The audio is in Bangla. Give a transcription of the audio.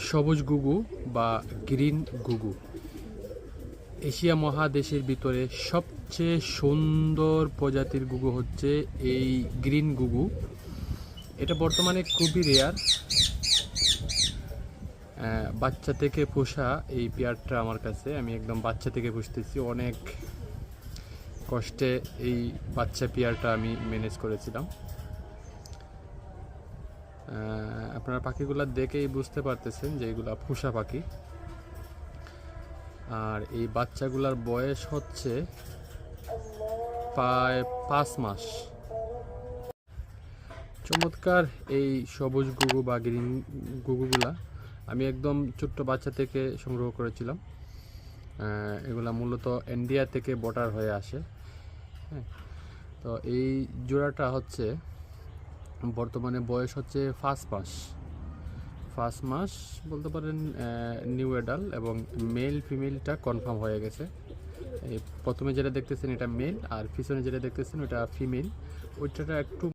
সবুজ গুগু বা গ্রিন গুগু এশিয়া মহাদেশের ভিতরে সবচেয়ে সুন্দর প্রজাতির গুগু হচ্ছে এই গ্রিন গুগু। এটা বর্তমানে খুবই রেয়ার। বাচ্চা থেকে পোষা এই পেয়ারটা আমার কাছে, আমি একদম বাচ্চা থেকে পুষতেছি। অনেক কষ্টে এই বাচ্চা পেয়ারটা আমি ম্যানেজ করেছিলাম। আপনারা পাখিগুলা দেখেই বুঝতে পারতেছেন যে এগুলা পোষা পাখি। আর এই বাচ্চাগুলার বয়স হচ্ছে প্রায় 5 মাস। চমৎকার এই সবুজ গুগু বা গ্রিন গুগুগুলা আমি একদম ছোট্ট বাচ্চা থেকে সংগ্রহ করেছিলাম। এগুলা মূলত ইন্ডিয়া থেকে বর্ডার হয়ে আসে। হ্যাঁ, তো এই জোড়াটা হচ্ছে বর্তমানে বয়স হচ্ছে 5 মাস বলতে পারেন। নিউ এডাল এবং মেল ফিমেলটা কনফার্ম হয়ে গেছে। এই প্রথমে যেটা দেখতেছেন এটা মেল, আর পিছনে যেটা দেখতেছেন ওটা ফিমেল। ওইটা একটু